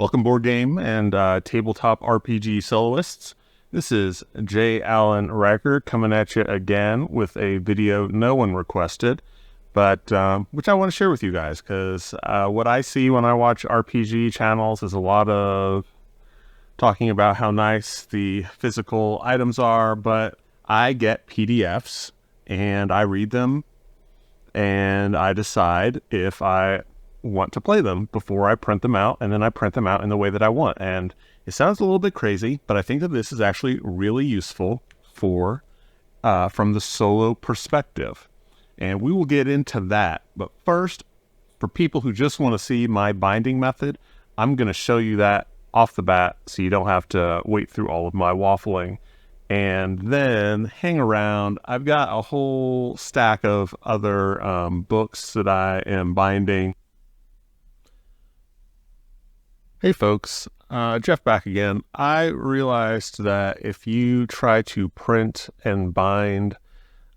Welcome, board game and tabletop RPG soloists. This is J. Allen Riker coming at you again with a video no one requested, but which I want to share with you guys, because what I see when I watch RPG channels is a lot of talking about how nice the physical items are, but I get PDFs and I read them and I decide if I want to play them before I print them out, and then I print them out in the way that I want. And it sounds a little bit crazy, but I think that this is actually really useful for from the solo perspective, and we will get into that. But first, for people who just want to see my binding method, I'm going to show you that off the bat so you don't have to wait through all of my waffling and then hang around. I've got a whole stack of other books that I am binding. Hey folks, Jeff back again. I realized that if you try to print and bind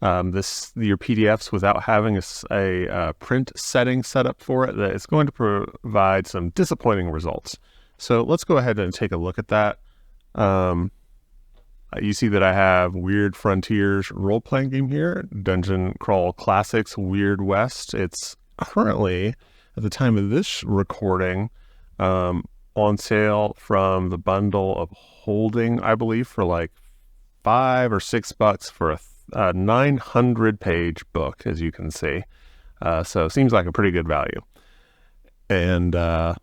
your PDFs without having a print setting set up for it, that it's going to provide some disappointing results. So let's go ahead and take a look at that. You see that I have Weird Frontiers role-playing game here, Dungeon Crawl Classics Weird West. It's currently, at the time of this recording, on sale from the bundle of holding, I believe, for like $5 or $6 for a 900-page book, as you can see. So it seems like a pretty good value. And I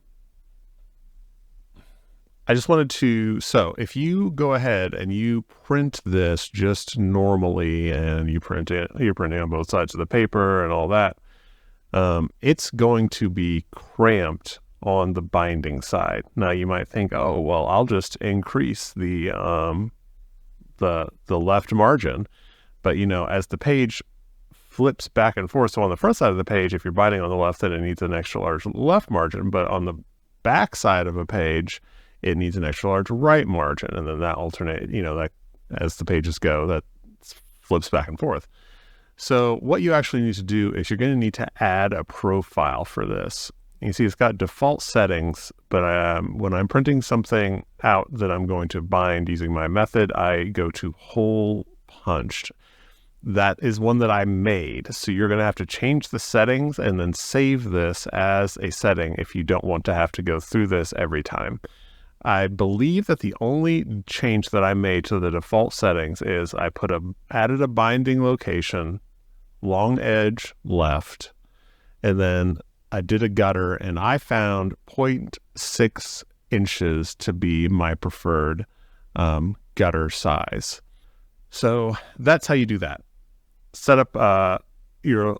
just wanted to, so if you go ahead and you print this just normally, and you're printing on both sides of the paper and all that, it's going to be cramped on the binding side. Now you might think, oh, well, I'll just increase the left margin. But you know, as the page flips back and forth, so on the front side of the page, if you're binding on the left, then it needs an extra large left margin. But on the back side of a page, it needs an extra large right margin. And then that alternate, you know, that as the pages go, that flips back and forth. So what you actually need to do is you're going to need to add a profile for this. You see it's got default settings, but when I'm printing something out that I'm going to bind using my method, I go to hole punched. That is one that I made. So you're going to have to change the settings and then save this as a setting if you don't want to have to go through this every time. I believe that the only change that I made to the default settings is I added a binding location, long edge left, and then I did a gutter, and I found 0.6 inches to be my preferred gutter size. So that's how you do that. Set up your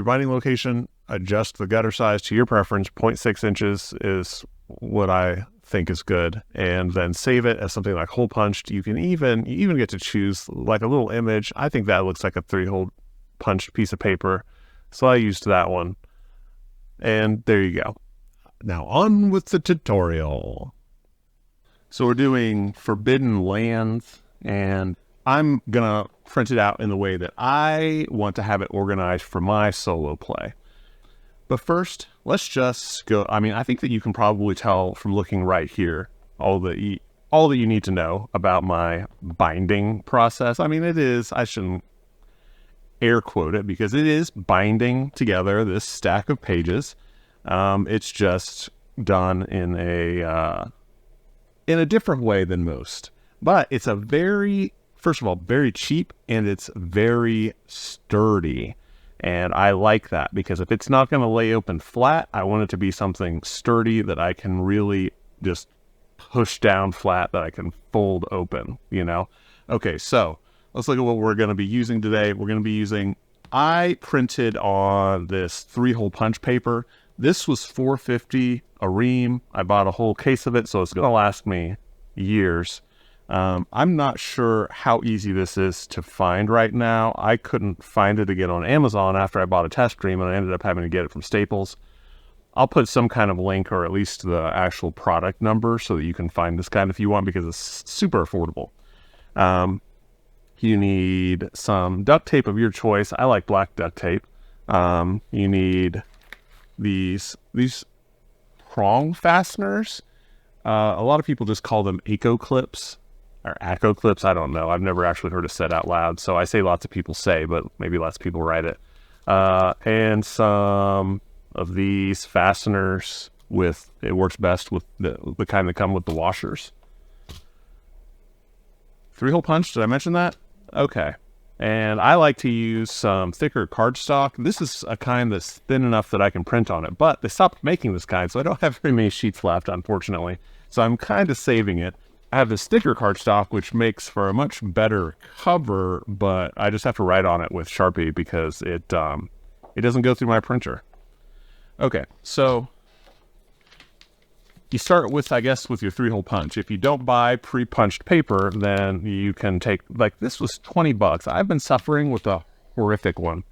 binding location, adjust the gutter size to your preference. 0.6 inches is what I think is good, and then save it as something like hole punched. You even get to choose like a little image. I think that looks like a 3-hole punched piece of paper, so I used that one. And there you go. Now on with the tutorial. So we're doing Forbidden Lands, and I'm gonna print it out in the way that I want to have it organized for my solo play. But first, let's just go. I mean, I think that you can probably tell from looking right here all that you need to know about my binding process. I mean, I shouldn't air quote it, because it is binding together this stack of pages. It's just done in a different way than most, but it's first of all, very cheap, and it's very sturdy. And I like that, because if it's not going to lay open flat, I want it to be something sturdy that I can really just push down flat, that I can fold open, you know? Okay, so let's look at what we're going to be using today. I printed on this 3-hole punch paper. This was $4.50 a ream. I bought a whole case of it, so it's going to last me years. I'm not sure how easy this is to find right now. I couldn't find it again on Amazon after I bought a test ream, and I ended up having to get it from Staples. I'll put some kind of link, or at least the actual product number, so that you can find this kind if you want, because it's super affordable. You need some duct tape of your choice. I like black duct tape. You need these prong fasteners. A lot of people just call them Aco clips or Acco clips. I don't know. I've never actually heard it said out loud. So I say lots of people say, but maybe lots of people write it. And some of these fasteners it works best with the kind that come with the washers. 3-hole punch, did I mention that? Okay. And I like to use some thicker cardstock. This is a kind that's thin enough that I can print on it, but they stopped making this kind, so I don't have very many sheets left, unfortunately. So I'm kind of saving it. I have this thicker cardstock, which makes for a much better cover, but I just have to write on it with Sharpie because it doesn't go through my printer. Okay, so you start with, I guess, with your 3-hole punch. If you don't buy pre-punched paper, then you can take, like, this was $20. I've been suffering with a horrific one.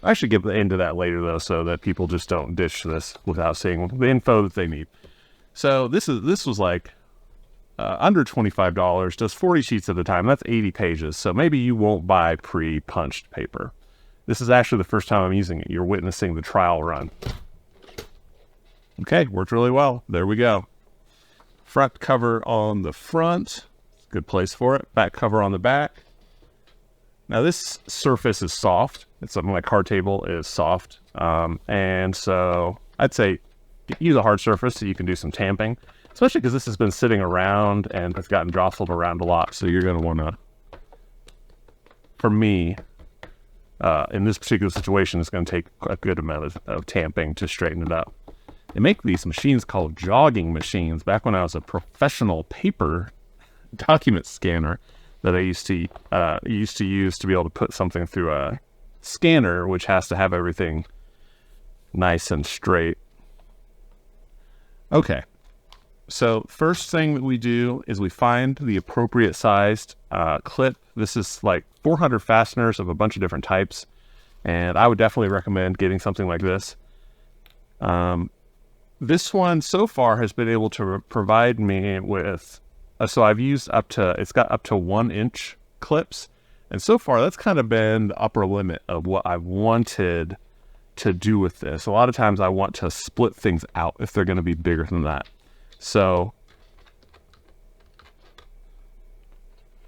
I should get into that later, though, so that people just don't ditch this without seeing the info that they need. So this was like under $25, does 40 sheets at a time. That's 80 pages. So maybe you won't buy pre-punched paper. This is actually the first time I'm using it. You're witnessing the trial run. Okay, worked really well. There we go. Front cover on the front. Good place for it. Back cover on the back. Now this surface is soft. It's something like card table is soft. And so I'd say use a hard surface so you can do some tamping, especially because this has been sitting around and it's gotten jostled around a lot. So you're going to want to, for me, in this particular situation, it's going to take a good amount of tamping to straighten it up. They make these machines called jogging machines. Back when I was a professional paper document scanner that I used to use to be able to put something through a scanner, which has to have everything nice and straight. Okay, so first thing that we do is we find the appropriate sized clip. This is like 400 fasteners of a bunch of different types, and I would definitely recommend getting something like this. This one so far has been able to provide me with, so I've used it's got up to 1-inch clips. And so far that's kind of been the upper limit of what I've wanted to do with this. A lot of times I want to split things out if they're going to be bigger than that. So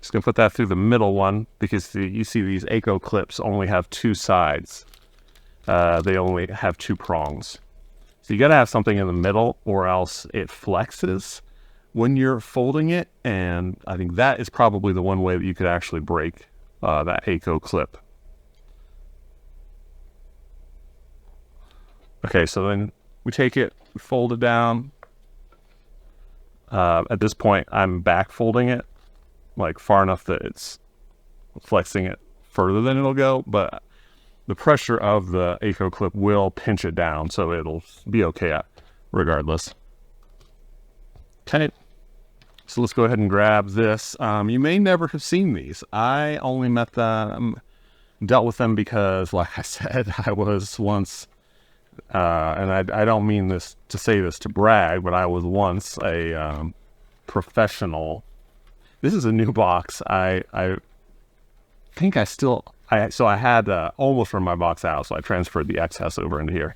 just going to put that through the middle one because you see these Aco clips only have 2 sides. They only have 2 prongs. So you got to have something in the middle or else it flexes when you're folding it. And I think that is probably the one way that you could actually break that Aco clip. Okay, so then we take it, we fold it down. At this point, I'm back folding it, like far enough that it's flexing it further than it'll go, but the pressure of the Aco clip will pinch it down, so it'll be okay regardless. Okay, so let's go ahead and grab this. You may never have seen these. I only dealt with them because, like I said, I was once, and I don't mean this to say this to brag, but I was once a professional. This is a new box. I think I had almost from my box out, so I transferred the excess over into here.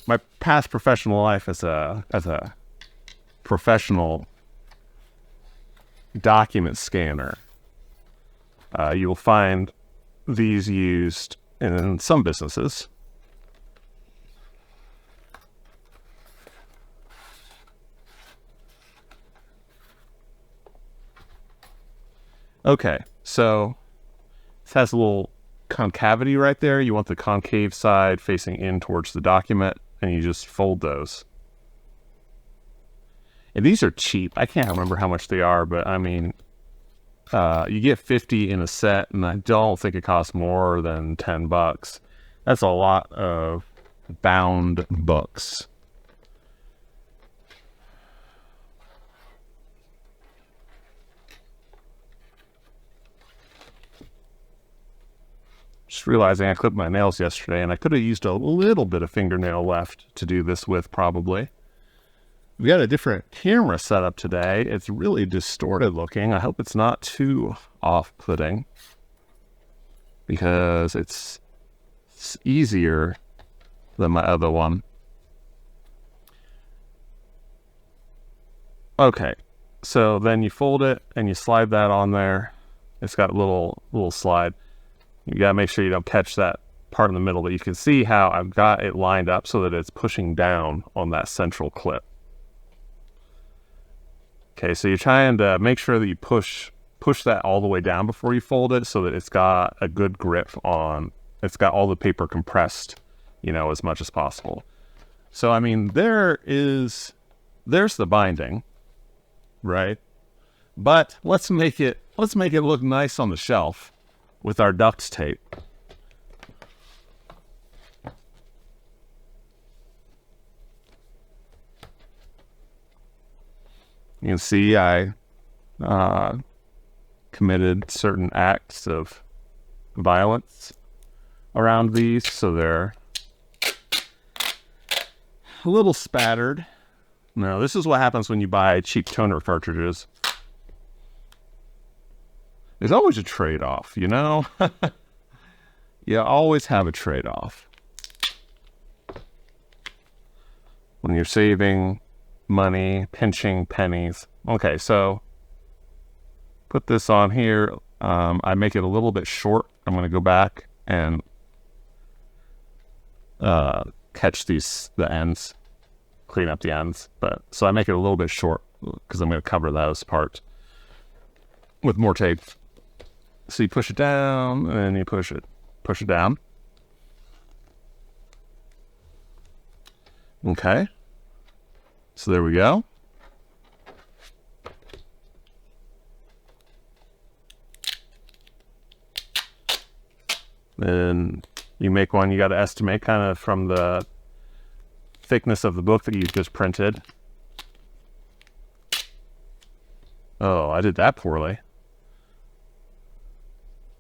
My past professional life as a professional document scanner, you will find these used in some businesses. Okay, so this has a little concavity right there. You want the concave side facing in towards the document, and you just fold those. And these are cheap. I can't remember how much they are, but I mean, you get 50 in a set, and I don't think it costs more than $10. That's a lot of bound books. Just realizing I clipped my nails yesterday, and I could have used a little bit of fingernail left to do this with, probably. We got a different camera setup today. It's really distorted looking. I hope it's not too off-putting because it's easier than my other one. Okay, so then you fold it and you slide that on there. It's got a little slide. You gotta make sure you don't catch that part in the middle, but you can see how I've got it lined up so that it's pushing down on that central clip. Okay, so you're trying to make sure that you push that all the way down before you fold it so that it's got a good grip on, it's got all the paper compressed, as much as possible. So, I mean, there's the binding, right? But let's make it look nice on the shelf with our duct tape. You can see I committed certain acts of violence around these, so they're a little spattered. Now, this is what happens when you buy cheap toner cartridges. There's always a trade-off, You always have a trade-off. When you're saving money, pinching pennies. Okay, so put this on here. I make it a little bit short. I'm going to go back and catch the ends, clean up the ends. So I make it a little bit short because I'm going to cover those parts with more tape. So you push it down and then you push it down. Okay. So there we go. Then you make one, you got to estimate kind of from the thickness of the book that you just printed. Oh, I did that poorly.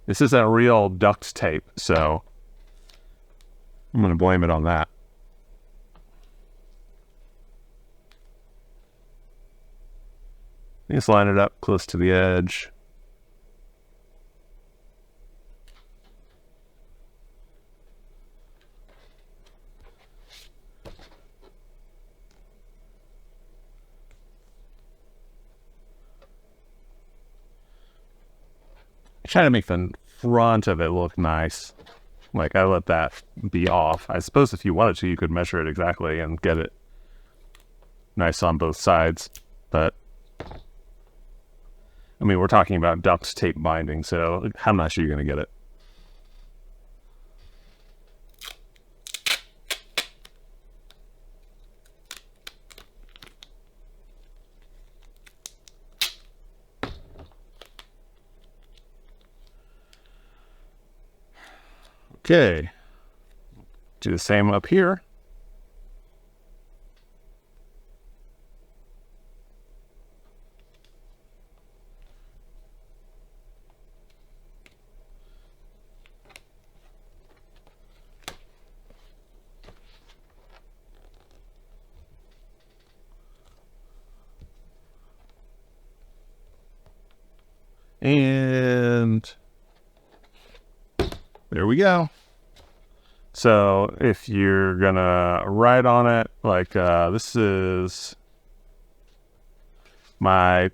This isn't real duct tape, so I'm going to blame it on that. Just line it up close to the edge. Try to make the front of it look nice. Like, I let that be off. I suppose if you wanted to, you could measure it exactly and get it nice on both sides. But, I mean, we're talking about duct tape binding, so how much are you going to get it? Okay, do the same up here. And there we go. So if you're gonna write on it, like this is my,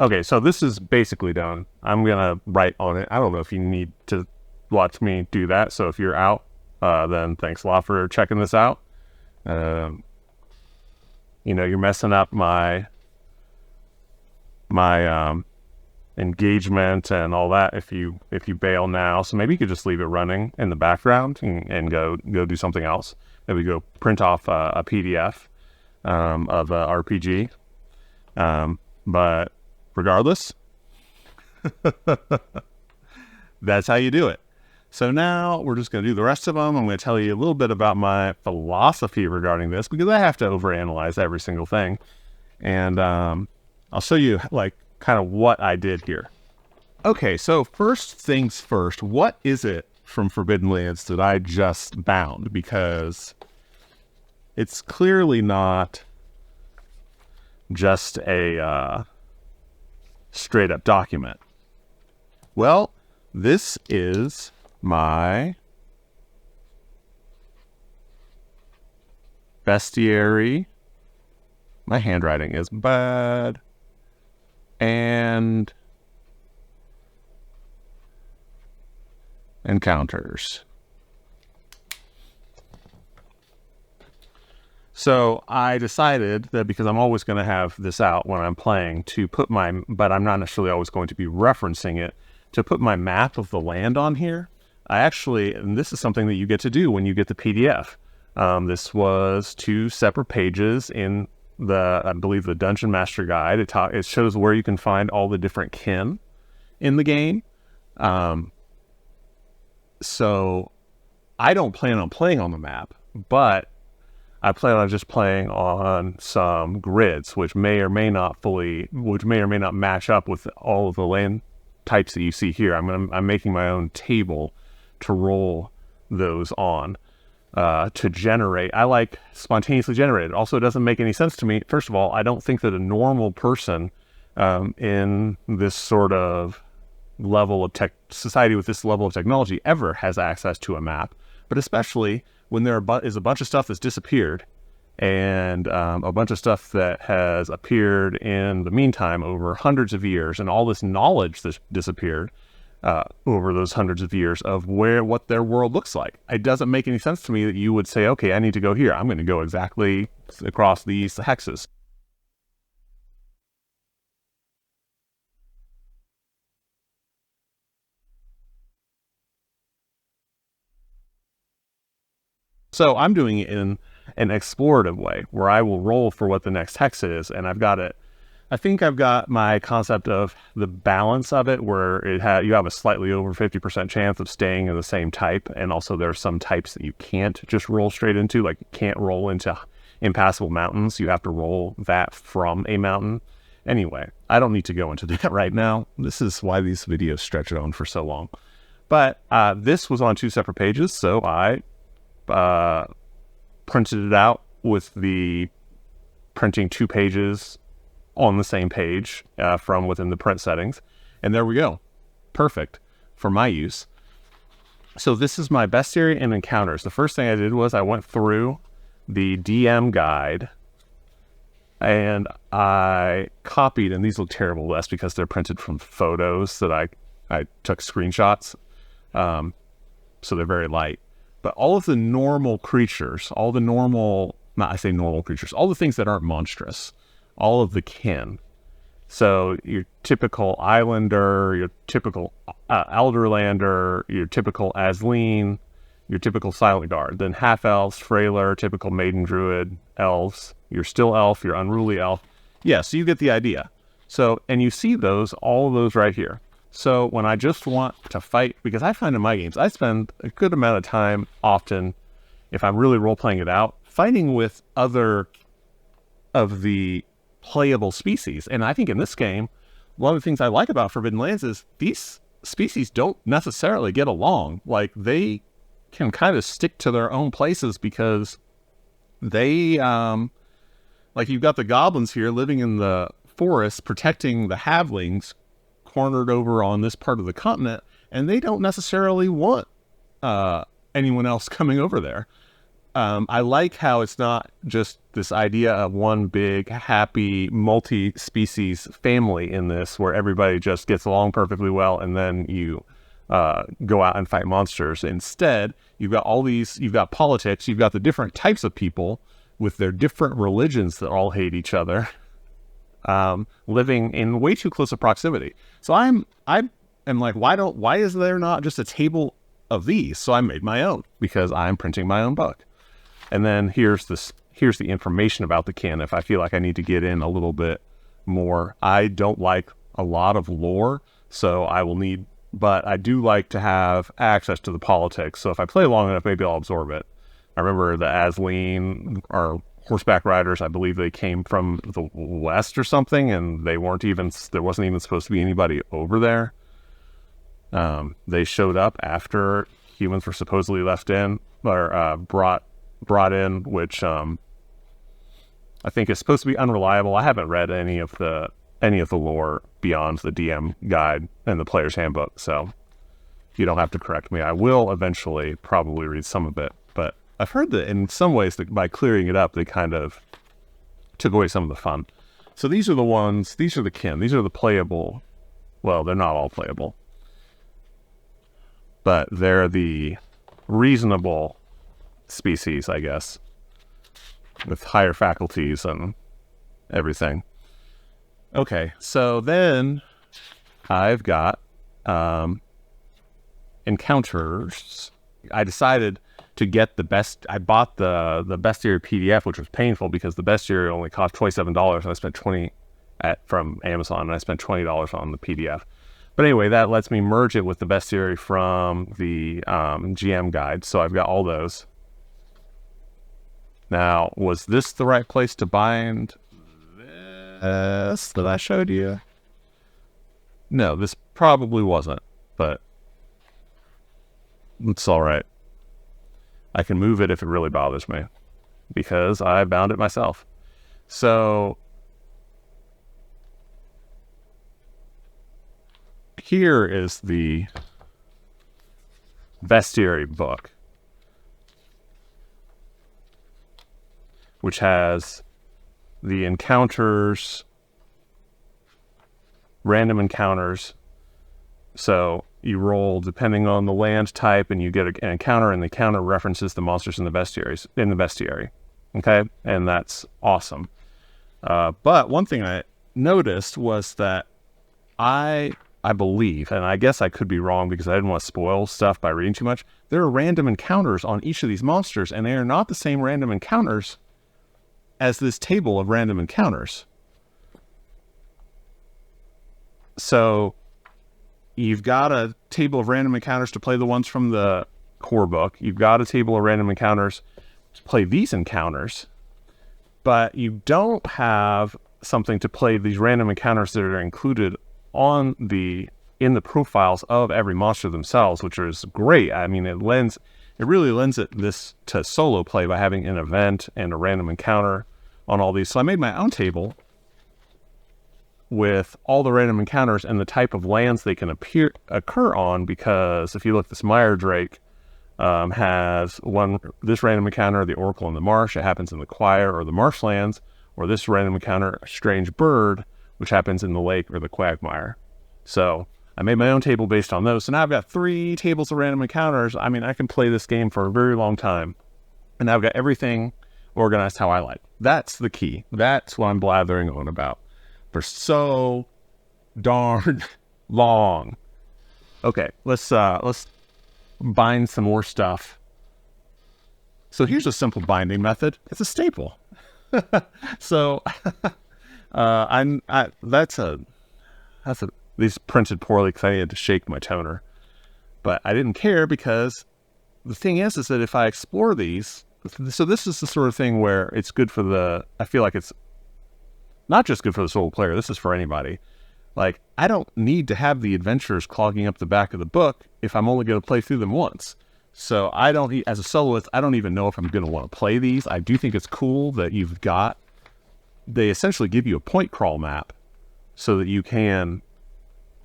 okay, so this is basically done. I'm gonna write on it. I don't know if you need to watch me do that. So if you're out, then thanks a lot for checking this out. You're messing up my engagement and all that if you bail now. So maybe you could just leave it running in the background and go do something else. Maybe go print off a PDF of a RPG. But regardless, that's how you do it. So now we're just going to do the rest of them. I'm going to tell you a little bit about my philosophy regarding this, because I have to overanalyze every single thing. And I'll show you like kind of what I did here. Okay, so first things first, what is it from Forbidden Lands that I just bound? Because it's clearly not just a straight up document. Well, this is my bestiary, My handwriting is bad. And encounters. So I decided that because I'm always going to have this out when I'm playing to put but I'm not necessarily always going to be referencing it, to put my map of the land on here. And this is something that you get to do when you get the PDF. This was 2 separate pages in I believe the Dungeon Master Guide. It shows where you can find all the different kin in the game. So I don't plan on playing on the map, but I plan on just playing on some grids, which may or may not match up with all of the land types that you see here. I'm making my own table to roll those on to generate. I like spontaneously generated. Also, it doesn't make any sense to me. First of all, I don't think that a normal person in this sort of level of society with this level of technology ever has access to a map, but especially when there is a bunch of stuff that's disappeared and a bunch of stuff that has appeared in the meantime over hundreds of years, and all this knowledge that's disappeared over those hundreds of years of what their world looks like. It doesn't make any sense to me that you would say, okay, I need to go here. I'm going to go exactly across these hexes. So I'm doing it in an explorative way where I will roll for what the next hex is, and I think I've got my concept of the balance of it where you have a slightly over 50% chance of staying in the same type, and also there are some types that you can't just roll straight into, like you can't roll into impassable mountains. You have to roll that from a mountain. Anyway, I don't need to go into that right now. This is why these videos stretch on for so long. But this was on 2 separate pages, so I printed it out with the printing 2 pages on the same page from within the print settings. And there we go. Perfect for my use. So this is my bestiary and encounters. The first thing I did was I went through the DM guide and I copied, and these look terrible. That's because they're printed from photos that I took screenshots. So they're very light. But all of the normal creatures, all the things that aren't monstrous, all of the kin. So your typical Islander, your typical Elderlander, your typical Asleen, your typical Silent Guard, then half-elves, frailer, typical Maiden Druid, elves, your still elf, your unruly elf. Yeah, so you get the idea. So, and you see all of those right here. So when I just want to fight, because I find in my games, I spend a good amount of time often, if I'm really role-playing it out, fighting with other of the playable species. And I think in this game, one of the things I like about Forbidden Lands is these species don't necessarily get along. Like, they can kind of stick to their own places because they, like, you've got the goblins here living in the forest protecting the halflings cornered over on this part of the continent, and they don't necessarily want anyone else coming over there. I like how it's not just this idea of one big, happy, multi-species family in this, where everybody just gets along perfectly well, and then you go out and fight monsters. Instead, you've got politics, you've got the different types of people with their different religions that all hate each other, living in way too close a proximity. So I am like, why is there not just a table of these? So I made my own, because I'm printing my own book. And then here's the information about the kin if I feel like I need to get in a little bit more. I don't like a lot of lore, so but I do like to have access to the politics. So if I play long enough, maybe I'll absorb it. I remember the Asleen are horseback riders. I believe they came from the west or something, and there wasn't even supposed to be anybody over there. They showed up after humans were supposedly left in, or brought in, which I think is supposed to be unreliable. I haven't read any of the lore beyond the DM guide and the player's handbook, so you don't have to correct me. I will eventually probably read some of it, but I've heard that in some ways that by clearing it up, they kind of took away some of the fun. So these are the ones, these are the kin, these are the playable. Well, they're not all playable, but they're the reasonable species, I guess, with higher faculties and everything. Okay, so then I've got encounters. I decided to get the best. I bought the bestiary PDF, which was painful because the bestiary only cost $27, and I spent $20 from Amazon, and I spent $20 on the PDF. But anyway, that lets me merge it with the bestiary from the GM guide. So I've got all those. Now, was this the right place to bind this that I showed you? No, this probably wasn't, but it's all right. I can move it if it really bothers me because I bound it myself. So here is the bestiary book, which has the encounters, random encounters. So you roll depending on the land type, and you get an encounter, and the encounter references the monsters in the bestiary. Okay, and that's awesome. But one thing I noticed was that I believe, and I guess I could be wrong because I didn't want to spoil stuff by reading too much, there are random encounters on each of these monsters, and they are not the same random encounters as this table of random encounters. So you've got a table of random encounters to play the ones from the core book. You've got a table of random encounters to play these encounters, but you don't have something to play these random encounters that are included in the profiles of every monster themselves, which is great. I mean, it really lends this to solo play by having an event and a random encounter on all these. So I made my own table with all the random encounters and the type of lands they can occur on, because if you look, this Mire Drake has this random encounter, the Oracle in the Marsh, it happens in the Choir or the Marshlands, or this random encounter, a Strange Bird, which happens in the Lake or the Quagmire. So I made my own table based on those. So now I've got 3 tables of random encounters. I mean, I can play this game for a very long time, and I've got everything organized how I like. That's the key. That's what I'm blathering on about for so darn long. Okay, let's bind some more stuff. So here's a simple binding method. It's a staple. So these printed poorly because I had to shake my toner, but I didn't care because the thing is that if I explore these, so this is the sort of thing where it's good for I feel like it's not just good for the solo player. This is for anybody. Like, I don't need to have the adventures clogging up the back of the book if I'm only going to play through them once. So as a soloist, I don't even know if I'm going to want to play these. I do think it's cool that they essentially give you a point crawl map so that you can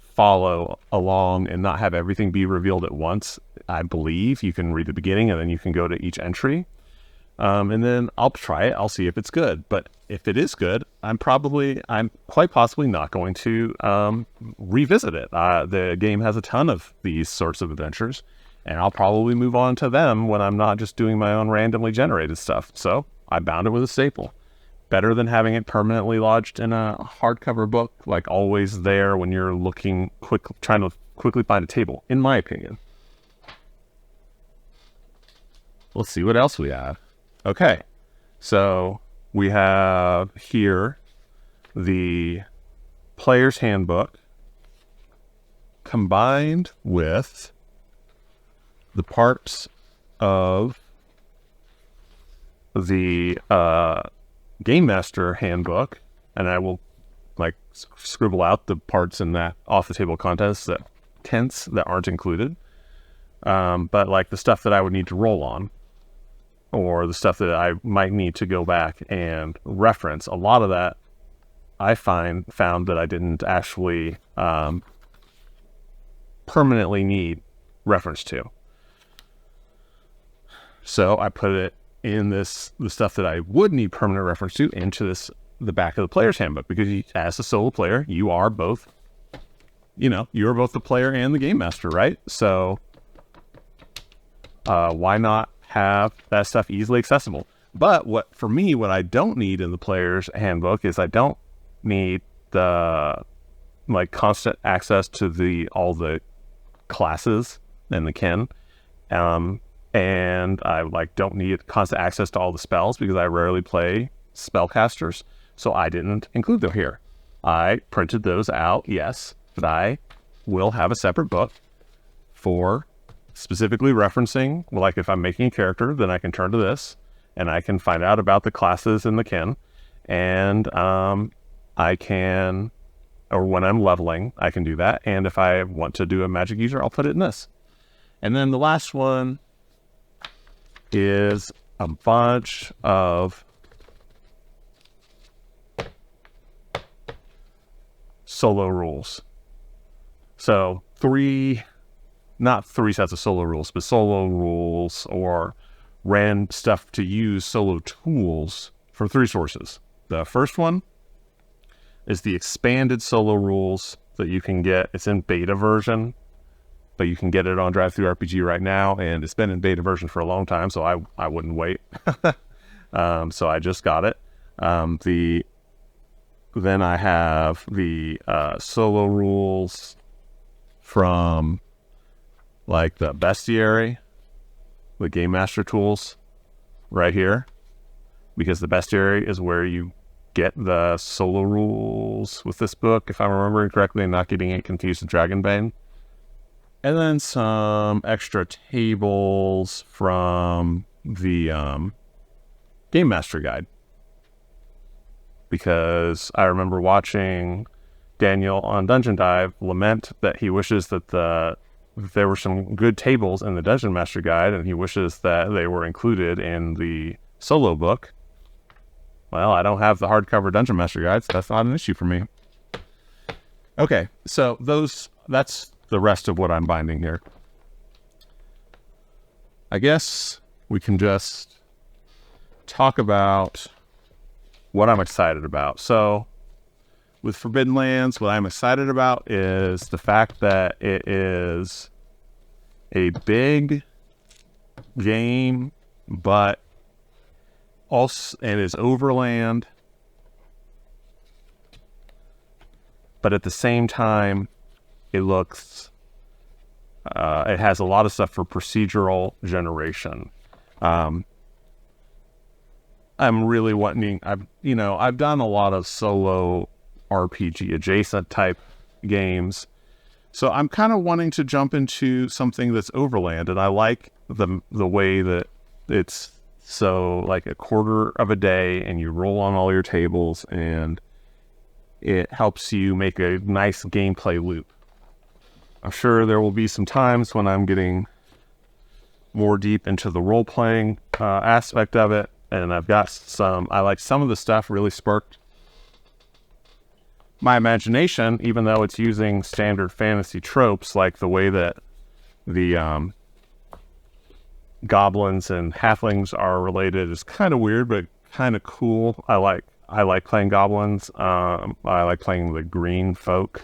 follow along and not have everything be revealed at once. I believe you can read the beginning and then you can go to each entry. And then I'll try it. I'll see if it's good. But if it is good, I'm quite possibly not going to revisit it. The game has a ton of these sorts of adventures, and I'll probably move on to them when I'm not just doing my own randomly generated stuff. So I bound it with a staple. Better than having it permanently lodged in a hardcover book, like always there when you're trying to quickly find a table, in my opinion. Let's see what else we have. Okay, so we have here the player's handbook combined with the parts of the Game Master handbook, and I will scribble out the parts in that off the table contents that aren't included, but like the stuff that I would need to roll on, or the stuff that I might need to go back and reference. A lot of that I found that I didn't actually permanently need reference to. So I put it in the stuff that I would need permanent reference to into this the back of the player's handbook, because as a solo player, you are both the player and the game master, right? So why not have that stuff easily accessible? But what I don't need in the player's handbook is I don't need the constant access to all the classes and the kin. And I don't need constant access to all the spells because I rarely play spellcasters. So I didn't include them here. I printed those out, yes, but I will have a separate book for specifically referencing, like if I'm making a character, then I can turn to this and I can find out about the classes and the kin. And I can, or when I'm leveling, I can do that. And if I want to do a magic user, I'll put it in this. And then the last one is a bunch of solo rules. So not three sets of solo rules, but solo rules or random stuff to use solo tools for 3 sources. The first one is the expanded solo rules that you can get. It's in beta version, but you can get it on DriveThruRPG right now, and it's been in beta version for a long time, so I wouldn't wait. So I just got it. Then I have the solo rules from the bestiary, the Game Master tools right here, because the bestiary is where you get the solo rules with this book, if I'm remembering correctly and not getting it confused with Dragonbane. And then some extra tables from the Game Master Guide, because I remember watching Daniel on Dungeon Dive lament that he wishes that there were some good tables in the Dungeon Master Guide, and he wishes that they were included in the solo book. Well, I don't have the hardcover Dungeon Master Guide, so that's not an issue for me. Okay, so that's the rest of what I'm binding here. I guess we can just talk about what I'm excited about. So with Forbidden Lands, what I'm excited about is the fact that it is a big game, but also, and is overland, but at the same time, it has a lot of stuff for procedural generation. I'm really wanting, I've done a lot of solo RPG adjacent type games. So I'm kind of wanting to jump into something that's overland, and I like the way that it's so a quarter of a day and you roll on all your tables and it helps you make a nice gameplay loop. I'm sure there will be some times when I'm getting more deep into the role-playing aspect of it, and I've got some of the stuff really sparked my imagination, even though it's using standard fantasy tropes, like the way that the goblins and halflings are related is kind of weird, but kind of cool. I like playing goblins. I like playing the green folk.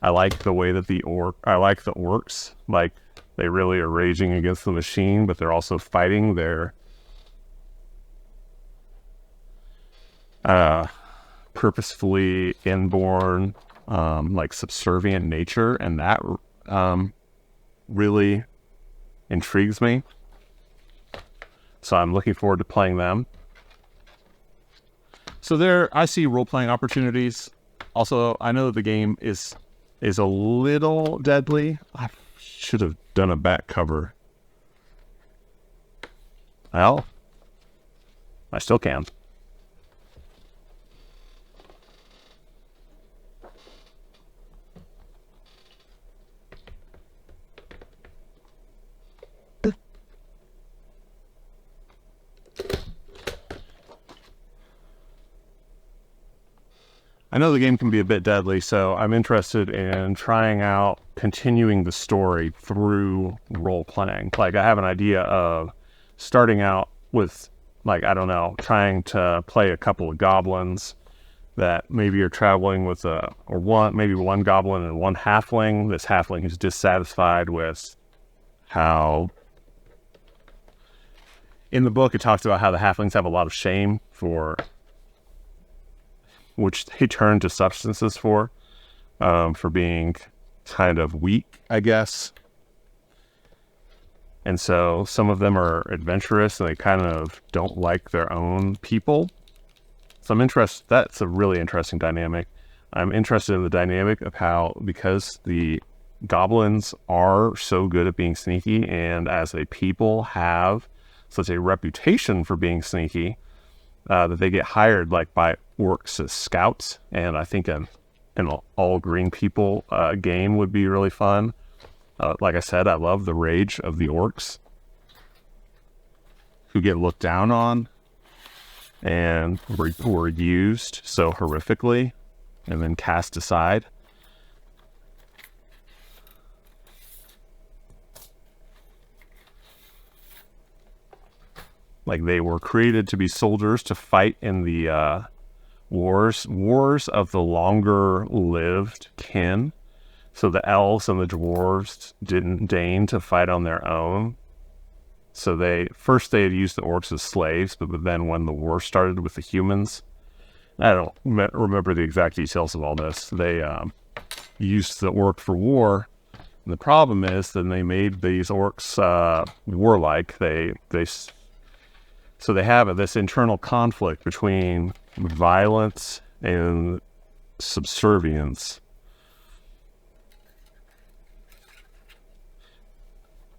I like the way that I like the orcs. They really are raging against the machine, but they're also fighting their purposefully inborn, subservient nature, and that really intrigues me. So I'm looking forward to playing them. So I see role-playing opportunities. Also, I know the game is a little deadly. I should have done a back cover. Well, I still can. I know the game can be a bit deadly, so I'm interested in trying out continuing the story through role-playing. I have an idea of starting out with, trying to play a couple of goblins that maybe you're traveling with maybe one goblin and one halfling. This halfling is dissatisfied with how, in the book, it talks about how the halflings have a lot of shame for which they turn to substances for being kind of weak, I guess. And so some of them are adventurous and they kind of don't like their own people. So that's a really interesting dynamic. I'm interested in the dynamic of how, because the goblins are so good at being sneaky and as a people have such a reputation for being sneaky, that they get hired like by orcs as scouts. And I think an all green people game would be really fun. Like I said, I love the rage of the orcs who get looked down on and were used so horrifically and then cast aside. Like they were created to be soldiers to fight in the wars of the longer lived kin. So the elves and the dwarves didn't deign to fight on their own. So they had used the orcs as slaves, but then when the war started with the humans, I don't remember the exact details of all this. They used the orc for war. And the problem is then they made these orcs warlike. So they have this internal conflict between violence and subservience.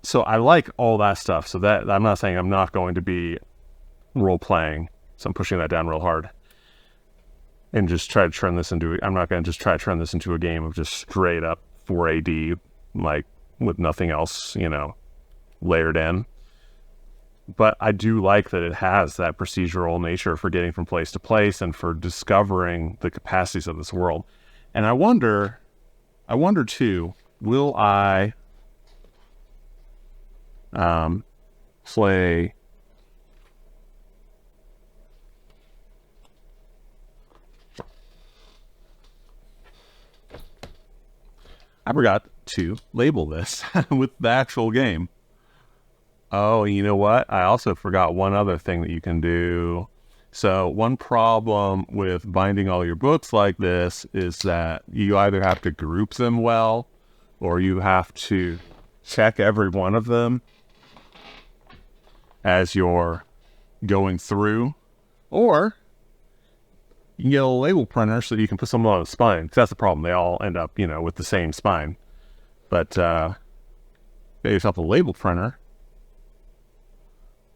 So I like all that stuff. So that I'm not saying I'm not going to be role playing. So I'm pushing that down real hard. And just try to turn this into, I'm not going to just try to turn this into a game of just straight up 4AD, like with nothing else, layered in. But I do like that it has that procedural nature for getting from place to place and for discovering the capacities of this world. And I wonder too, will I play I forgot to label this with the actual game. Oh, you know what? I also forgot one other thing that you can do. So one problem with binding all your books like this is that you either have to group them well or you have to check every one of them as you're going through, or you can get a label printer so that you can put something on a spine. Because that's the problem. They all end up, with the same spine. But get yourself a label printer,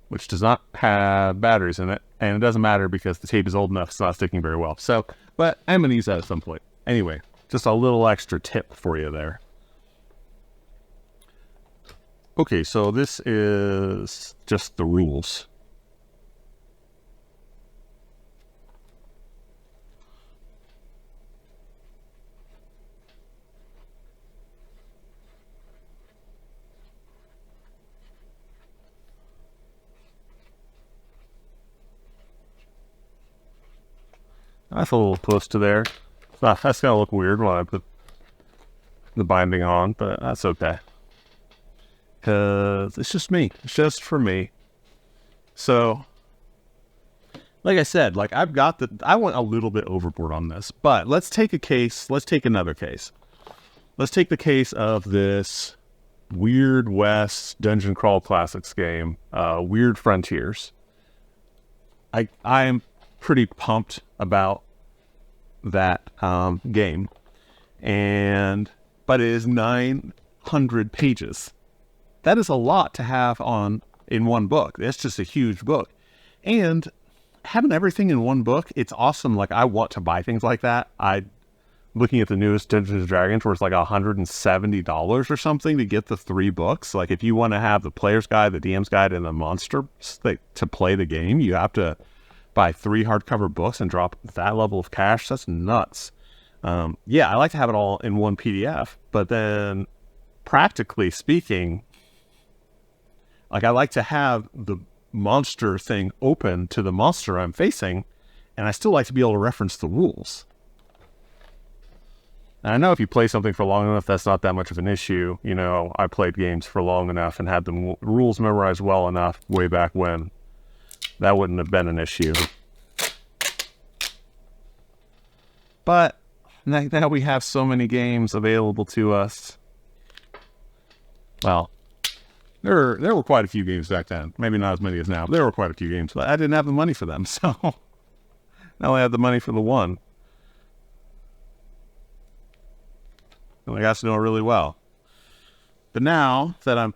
which does not have batteries in it. And it doesn't matter because the tape is old enough, it's not sticking very well. So, but I'm going to use that at some point. Anyway, just a little extra tip for you there. Okay, so this is just the rules. That's a little close to there. That's going to look weird when I put the binding on, but that's okay. Because it's just me. It's just for me. So, like I said, I went a little bit overboard on this, but let's take another case. Let's take the case of this Weird West Dungeon Crawl Classics game, Weird Frontiers. I'm pretty pumped about that game, but it is 900 pages. That is a lot to have in one book. That's just a huge book. And having everything in one book, it's awesome. Like, I want to buy things like that. Looking at the newest Dungeons and Dragons, where it's like $170 or something to get the 3 books. Like, if you want to have the player's guide, the DM's guide, and the monsters to play the game, you have to buy 3 hardcover books and drop that level of cash. That's nuts. Yeah, I like to have it all in one PDF, but then practically speaking, like, I like to have the monster thing open to the monster I'm facing And I still like to be able to reference the rules. And I know if you play something for long enough, that's not that much of an issue. You know, I played games for long enough and had the rules memorized well enough way back when. That wouldn't have been an issue. But now we have so many games available to us. Well, there were quite a few games back then. Maybe not as many as now, but there were quite a few games. But I didn't have the money for them, so now I have the money for the one. And I got to know it really well. But now that I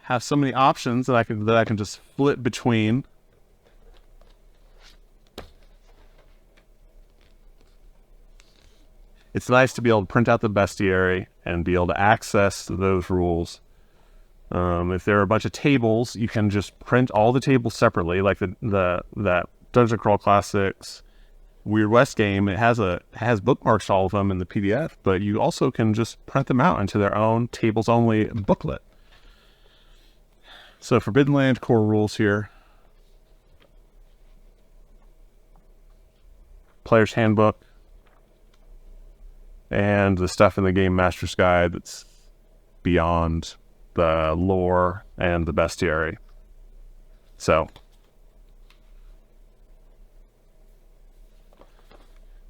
have so many options that I can just flip between, it's nice to be able to print out the bestiary and be able to access those rules. If there are a bunch of tables, you can just print all the tables separately, like that Dungeon Crawl Classics Weird West game. It has bookmarks to all of them in the PDF, but you also can just print them out into their own tables only booklet. So Forbidden Land core rules here. Player's Handbook. And the stuff in the Game Master's Guide that's beyond the lore and the bestiary. So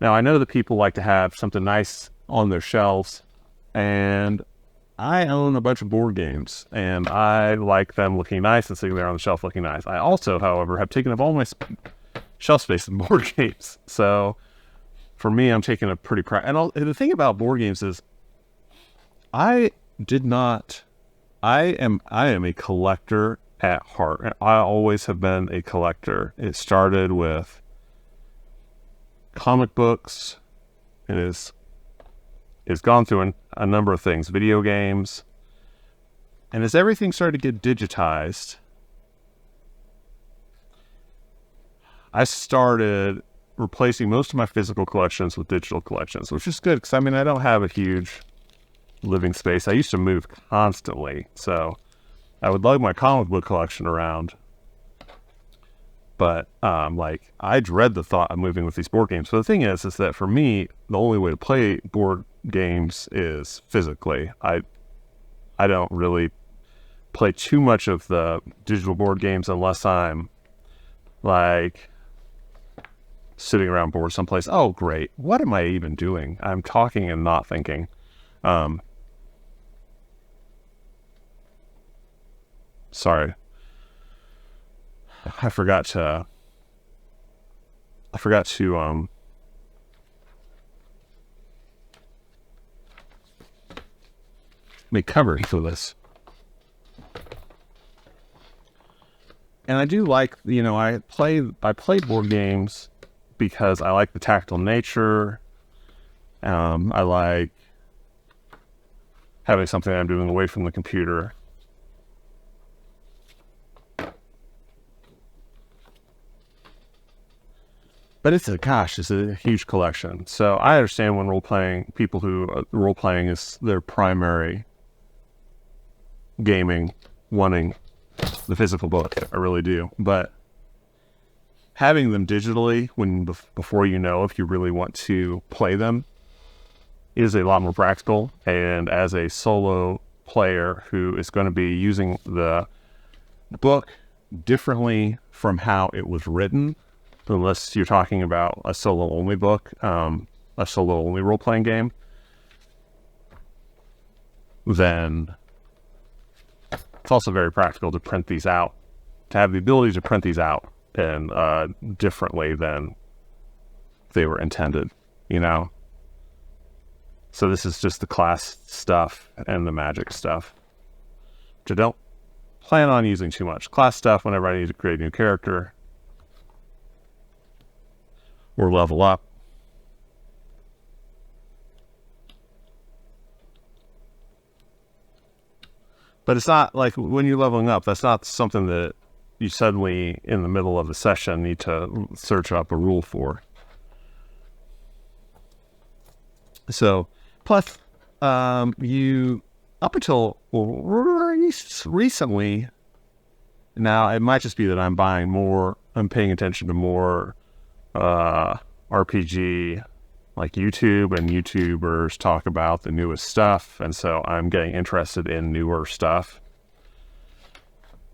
now I know that people like to have something nice on their shelves, and I own a bunch of board games, and I like them looking nice and sitting there on the shelf looking nice. I also, however, have taken up all my shelf space in board games. So for me, I'm taking a pretty and the thing about board games is I am a collector at heart. I always have been a collector. It started with comic books. It's gone through a number of things, video games. And as everything started to get digitized, I started replacing most of my physical collections with digital collections, which is good because I don't have a huge living space. I used to move constantly, so I would lug my comic book collection around. But I dread the thought of moving with these board games. So the thing is that for me, the only way to play board games is physically. I don't really play too much of the digital board games unless I'm like sitting around bored someplace. Oh, great. What am I even doing? I'm talking and not thinking. Sorry. I forgot to make cover for this. And I do like, I play board games because I like the tactile nature. I like having something I'm doing away from the computer. But it's a huge collection. So I understand when people who role-playing is their primary gaming, wanting the physical book. I really do. But having them digitally before if you really want to play them is a lot more practical. And as a solo player who is going to be using the book differently from how it was written, unless you're talking about a solo-only book, a solo-only role-playing game, then it's also very practical to print these out, to have the ability to print these out and differently than they were intended, So this is just the class stuff and the magic stuff, which I don't plan on using too much. Class stuff whenever I need to create a new character or level up. But it's not like when you're leveling up, that's not something that you suddenly, in the middle of the session, need to search up a rule for. So, plus, up until recently, now it might just be that I'm paying attention to more RPG, like YouTube, and YouTubers talk about the newest stuff, and so I'm getting interested in newer stuff.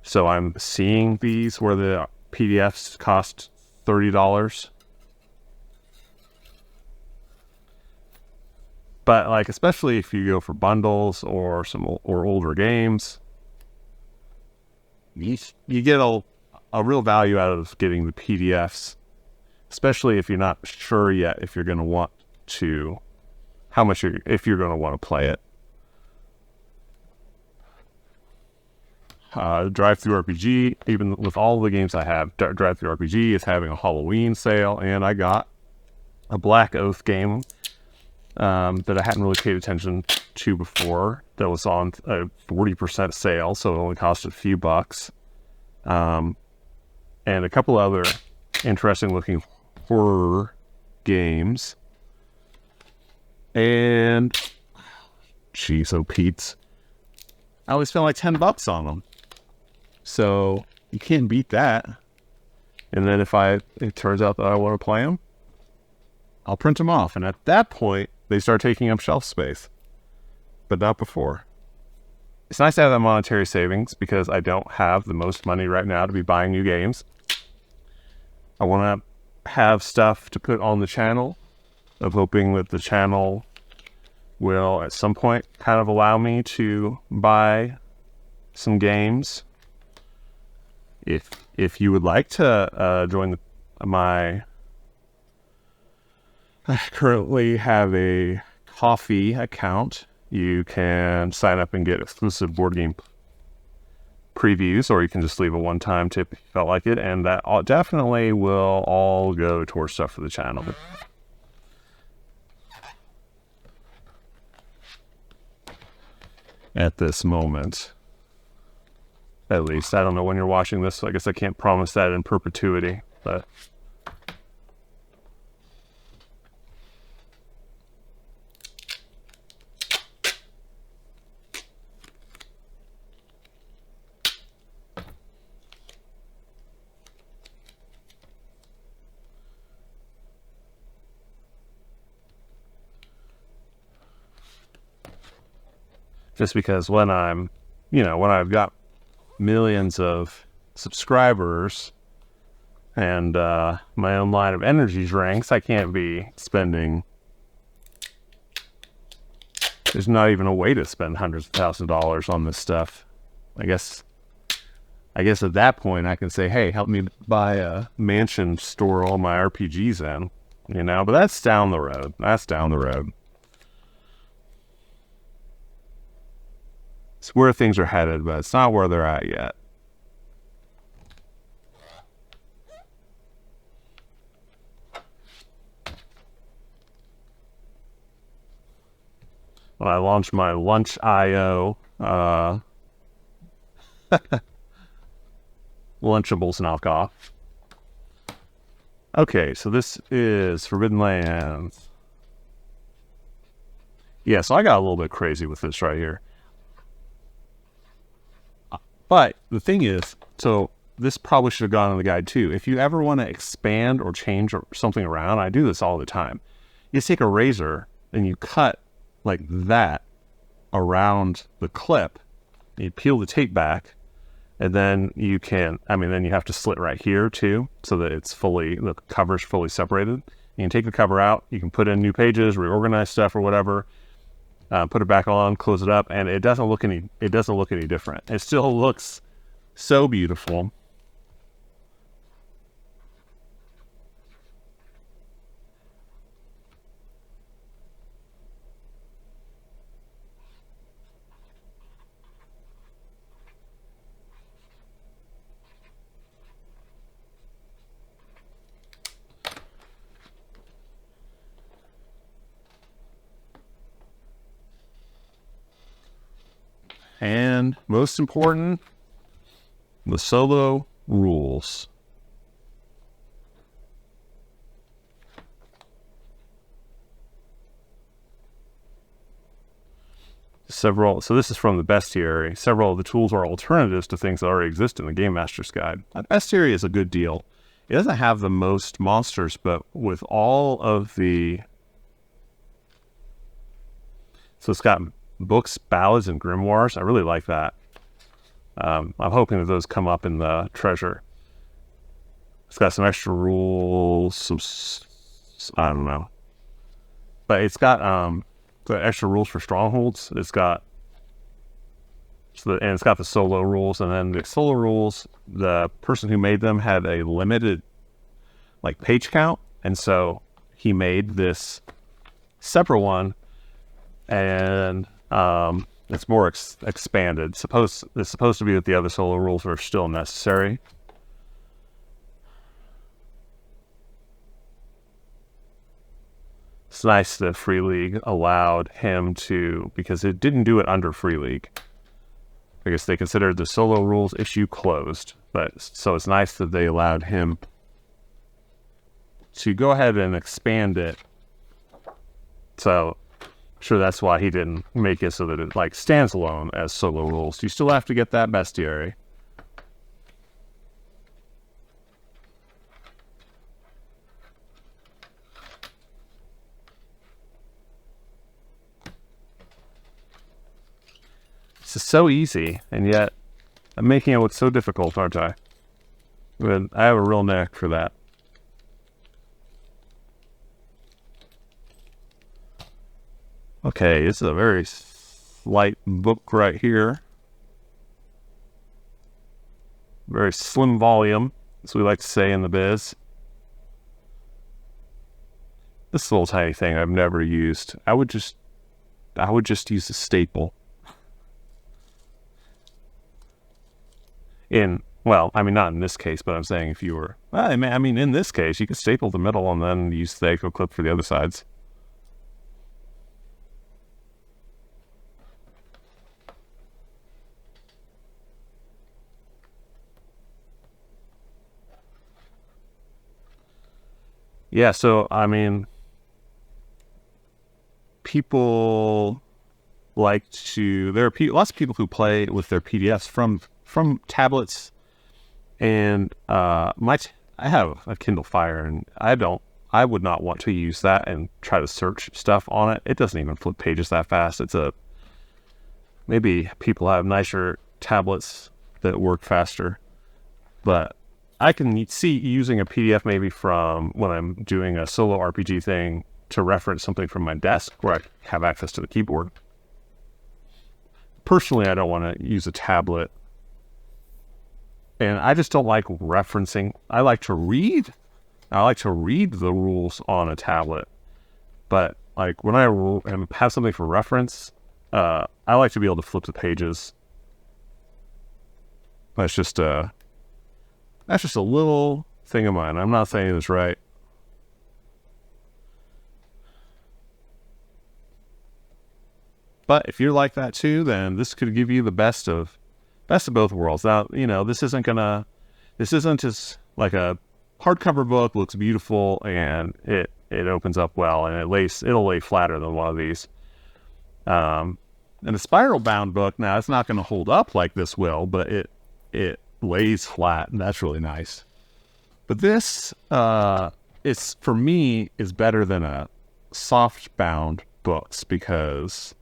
So I'm seeing these where the PDFs cost $30. But like, especially if you go for bundles or older games, you get a real value out of getting the PDFs, especially if you're not sure yet if you're going to want to, if you're going to want to play it. Drive-Thru RPG, even with all the games I have, Drive-Thru RPG is having a Halloween sale, and I got a Black Oath game that I hadn't really paid attention to before that was on a 40% sale, so it only cost a few bucks. And a couple other interesting looking horror games. And geez, oh Pete's, I always spent like $10 on them. So you can't beat that. And then if it turns out that I want to play them, I'll print them off. And at that point, they start taking up shelf space. But not before. It's nice to have that monetary savings because I don't have the most money right now to be buying new games. I want to have stuff to put on the channel. I'm hoping that the channel will at some point kind of allow me to buy some games. If you would like to join I currently have a Coffee account. You can sign up and get exclusive board game previews, or you can just leave a one-time tip if you felt like it, and that definitely will all go towards stuff for the channel. At this moment, at least. I don't know when you're watching this, so I guess I can't promise that in perpetuity, but just because when I've got millions of subscribers and my own line of energy drinks, I can't be spending, there's not even a way to spend hundreds of thousands of dollars on this stuff. I guess at that point I can say, hey, help me buy a mansion, store all my RPGs in, but that's down the road. It's where things are headed, but it's not where they're at yet. When I launched my Lunch.io Lunchables knockoff. Okay, so this is Forbidden Lands. Yeah, so I got a little bit crazy with this right here. But the thing is, so this probably should have gone in the guide too. If you ever want to expand or change something around, I do this all the time. You just take a razor and you cut like that around the clip. You peel the tape back, and then you have to slit right here too, so that the cover's fully separated. You can take the cover out, you can put in new pages, reorganize stuff or whatever, put it back on, close it up, and it doesn't look any different. It still looks so beautiful. And most important, the solo rules. So this is from the bestiary. Several of the tools are alternatives to things that already exist in the Game Master's Guide. Bestiary is a good deal. It doesn't have the most monsters, but with all of the... So it's got books, ballads, and grimoires. I really like that. I'm hoping that those come up in the treasure. It's got some extra rules, I don't know. But it's got the extra rules for strongholds. It's got... and it's got the solo rules, and then the solo rules, the person who made them had a limited page count, and so he made this separate one, and it's more expanded. It's supposed to be that the other solo rules are still necessary. It's nice that Free League allowed him to, because it didn't do it under Free League. I guess they considered the solo rules issue closed, but so it's nice that they allowed him to go ahead and expand it. So, I'm sure that's why he didn't make it so that it stands alone as solo rules. You still have to get that bestiary. This is so easy, and yet I'm making it look so difficult, aren't I? But I have a real knack for that. Okay, this is a very slight book right here. Very slim volume, as we like to say in the biz. This little tiny thing I've never used. I would just use a staple. Well, I mean, not in this case, but I'm saying if you were... Well, I mean, in this case, you could staple the middle and then use the echo clip for the other sides. Yeah, so, I mean, people like to... There are lots of people who play with their PDFs from tablets, and I have a Kindle Fire, and I would not want to use that and try to search stuff on it. It doesn't even flip pages that fast. Maybe people have nicer tablets that work faster, but I can see using a PDF maybe from when I'm doing a solo RPG thing to reference something from my desk where I have access to the keyboard. Personally, I don't want to use a tablet. And I just don't like referencing. I like to read the rules on a tablet. But when I have something for reference, I like to be able to flip the pages. That's just a little thing of mine. I'm not saying it's right. But if you're like that too, then this could give you the best of both worlds. Now, this isn't just like a hardcover book, looks beautiful, and it opens up well, and it'll lay flatter than one of these. And a spiral bound book, now it's not going to hold up like this will, but it lays flat, and that's really nice. But this, for me, is better than a soft bound books, because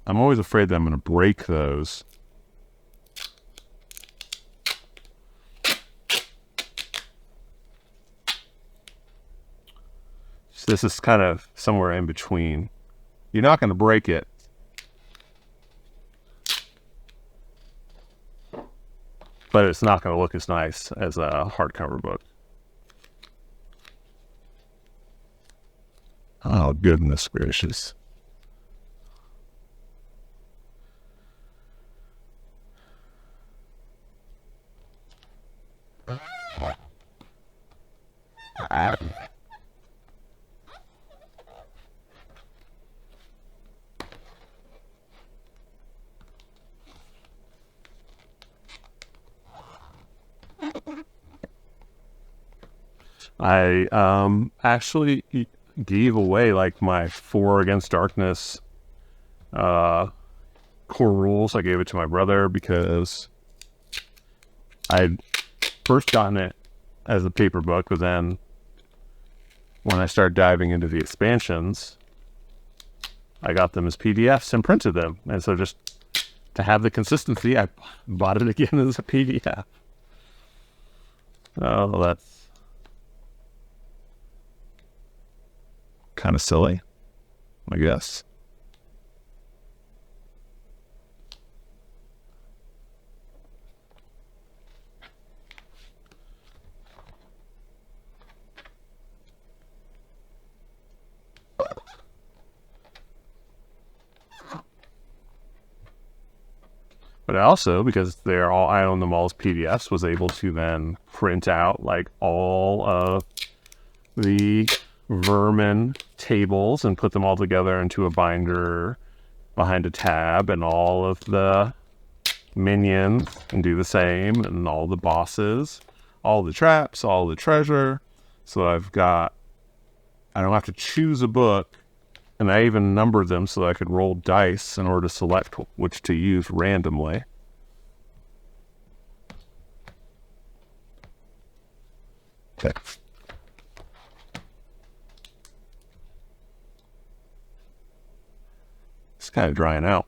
I'm always afraid that I'm going to break those. So this is kind of somewhere in between. You're not going to break it, but it's not going to look as nice as a hardcover book. Oh, goodness gracious. I actually gave away my 4 Against Darkness core rules. I gave it to my brother because I'd first gotten it as a paper book, but then when I started diving into the expansions, I got them as PDFs and printed them. And so just to have the consistency, I bought it again as a PDF. Oh, that's Kind of silly, I guess. But also, because I own them all as PDFs, was able to then print out like all of the vermin tables and put them all together into a binder behind a tab, and all of the minions, and do the same, and all the bosses, all the traps, all the treasure. So I don't have to choose a book, and I even numbered them so that I could roll dice in order to select which to use randomly. Okay. It's kind of drying out.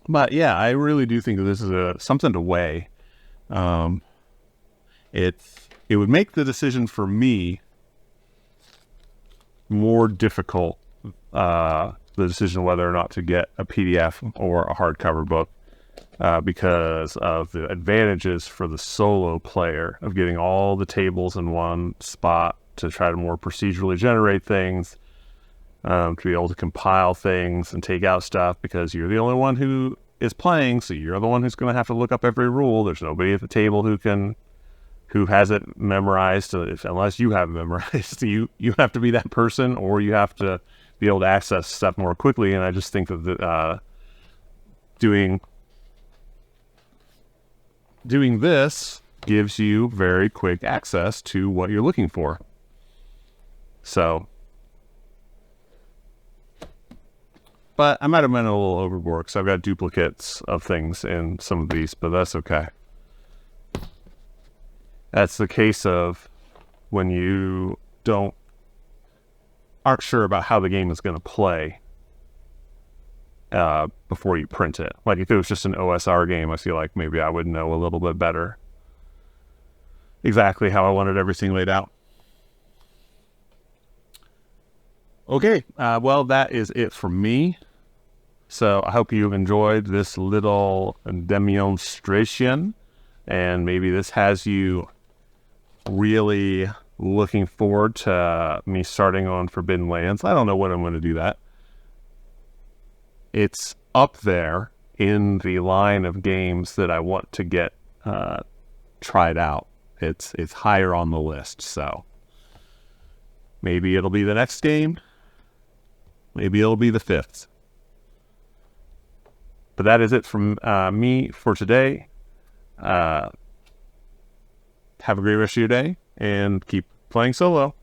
But yeah, I really do think that this is something to weigh. It would make the decision for me more difficult, the decision whether or not to get a PDF or a hardcover book, because of the advantages for the solo player of getting all the tables in one spot to try to more procedurally generate things, to be able to compile things and take out stuff, because you're the only one who is playing, so you're the one who's going to have to look up every rule. There's nobody at the table who has it memorized, unless you have it memorized. You have to be that person, or you have to be able to access stuff more quickly. And I just think that doing this gives you very quick access to what you're looking for. So, but I might have been a little overboard because I've got duplicates of things in some of these, but that's okay. That's the case of when you aren't sure about how the game is going to play before you print it. Like if it was just an OSR game, I feel like maybe I would know a little bit better exactly how I wanted everything laid out. Okay, well, that is it for me. So I hope you've enjoyed this little demonstration, and maybe this has you really looking forward to me starting on Forbidden Lands. I don't know when I'm going to do that. It's up there in the line of games that I want to get tried out. It's higher on the list, so maybe it'll be the next game. Maybe it'll be the 5th. But that is it from me for today. Have a great rest of your day, and keep playing solo.